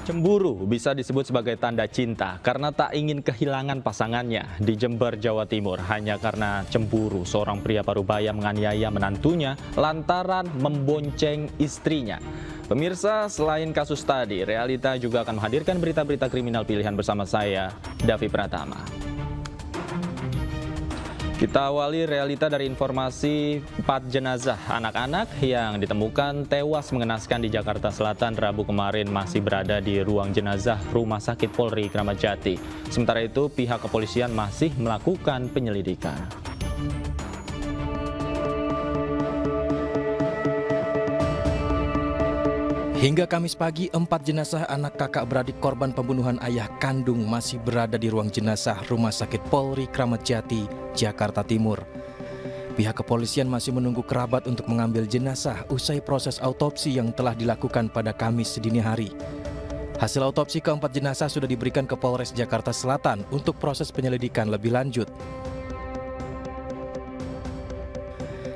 Cemburu bisa disebut sebagai tanda cinta karena tak ingin kehilangan pasangannya. Di Jember, Jawa Timur, hanya karena cemburu, seorang pria parubaya menganiaya menantunya lantaran membonceng istrinya. Pemirsa, selain kasus tadi, Realita juga akan menghadirkan berita-berita kriminal pilihan bersama saya, Davi Pratama. Kita awali Realita dari informasi 4 jenazah anak-anak yang ditemukan tewas mengenaskan di Jakarta Selatan Rabu kemarin masih berada di ruang jenazah Rumah Sakit Polri Kramat Jati. Sementara itu, pihak kepolisian masih melakukan penyelidikan. Hingga Kamis pagi, 4 jenazah anak kakak beradik korban pembunuhan ayah kandung masih berada di ruang jenazah Rumah Sakit Polri Kramat Jati, Jakarta Timur. Pihak kepolisian masih menunggu kerabat untuk mengambil jenazah usai proses autopsi yang telah dilakukan pada Kamis dini hari. Hasil autopsi keempat jenazah sudah diberikan ke Polres Jakarta Selatan untuk proses penyelidikan lebih lanjut.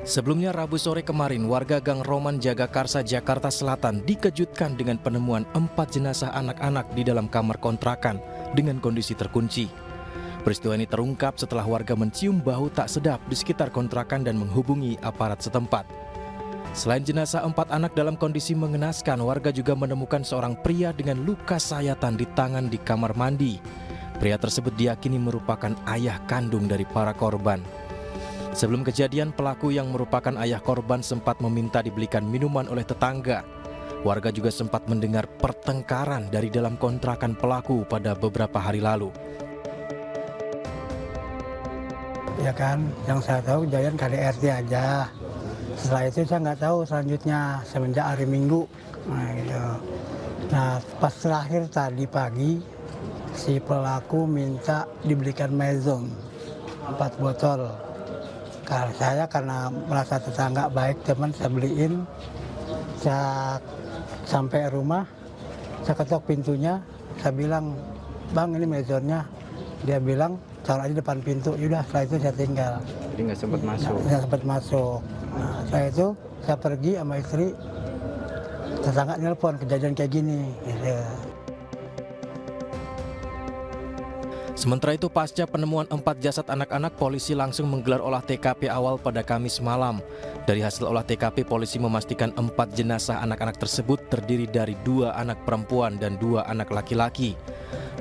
Sebelumnya Rabu sore kemarin, warga Gang Roman Jagakarsa, Jakarta Selatan dikejutkan dengan penemuan 4 jenazah anak-anak di dalam kamar kontrakan dengan kondisi terkunci. Peristiwa ini terungkap setelah warga mencium bau tak sedap di sekitar kontrakan dan menghubungi aparat setempat. Selain jenazah 4 anak dalam kondisi mengenaskan, warga juga menemukan seorang pria dengan luka sayatan di tangan di kamar mandi. Pria tersebut diyakini merupakan ayah kandung dari para korban. Sebelum kejadian, pelaku yang merupakan ayah korban sempat meminta dibelikan minuman oleh tetangga. Warga juga sempat mendengar pertengkaran dari dalam kontrakan pelaku pada beberapa hari lalu. Ya kan, yang saya tahu kejadian KDRT aja. Setelah itu saya nggak tahu selanjutnya semenjak hari Minggu. Nah, pas terakhir tadi pagi, si pelaku minta dibelikan mezom 4 botol. Karena saya merasa tetangga baik, teman saya beliin. Saya sampai rumah, saya ketok pintunya, saya bilang, "Bang, ini mezonnya." Dia bilang, "Taruh aja depan pintu." Yaudah, setelah itu saya tinggal. Jadi nggak sempat masuk? Nggak sempat masuk. Nah, setelah itu saya pergi sama istri, tetangga nelpon kejadian kayak gini. Gitu. Sementara itu, pasca penemuan 4 jasad anak-anak, polisi langsung menggelar olah TKP awal pada Kamis malam. Dari hasil olah TKP, polisi memastikan 4 jenazah anak-anak tersebut terdiri dari 2 anak perempuan dan 2 anak laki-laki.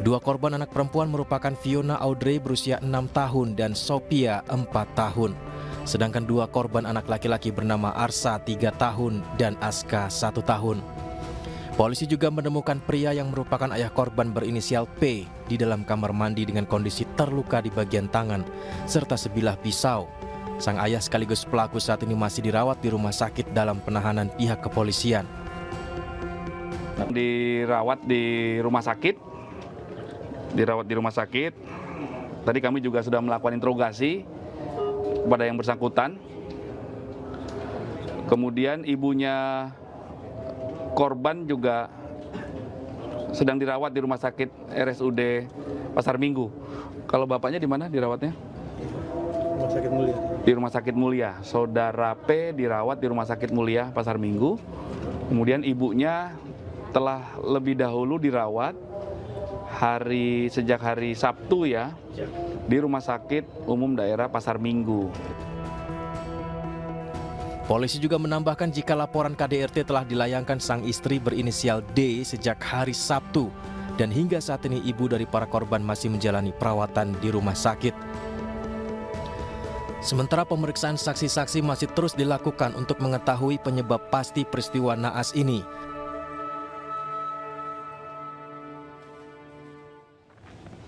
2 korban anak perempuan merupakan Fiona Audrey berusia 6 tahun dan Sophia 4 tahun. Sedangkan 2 korban anak laki-laki bernama Arsa 3 tahun dan Aska 1 tahun. Polisi juga menemukan pria yang merupakan ayah korban berinisial P di dalam kamar mandi dengan kondisi terluka di bagian tangan serta sebilah pisau. Sang ayah sekaligus pelaku saat ini masih dirawat di rumah sakit dalam penahanan pihak kepolisian. Dirawat di rumah sakit. Tadi kami juga sudah melakukan interogasi kepada yang bersangkutan. Kemudian ibunya korban juga sedang dirawat di rumah sakit RSUD Pasar Minggu. Kalau bapaknya di mana dirawatnya? Rumah Sakit Mulia. Di Rumah Sakit Mulia. Saudara P dirawat di Rumah Sakit Mulia Pasar Minggu. Kemudian ibunya telah lebih dahulu dirawat sejak hari Sabtu ya, di Rumah Sakit Umum Daerah Pasar Minggu. Polisi juga menambahkan jika laporan KDRT telah dilayangkan sang istri berinisial D sejak hari Sabtu dan hingga saat ini ibu dari para korban masih menjalani perawatan di rumah sakit. Sementara pemeriksaan saksi-saksi masih terus dilakukan untuk mengetahui penyebab pasti peristiwa naas ini.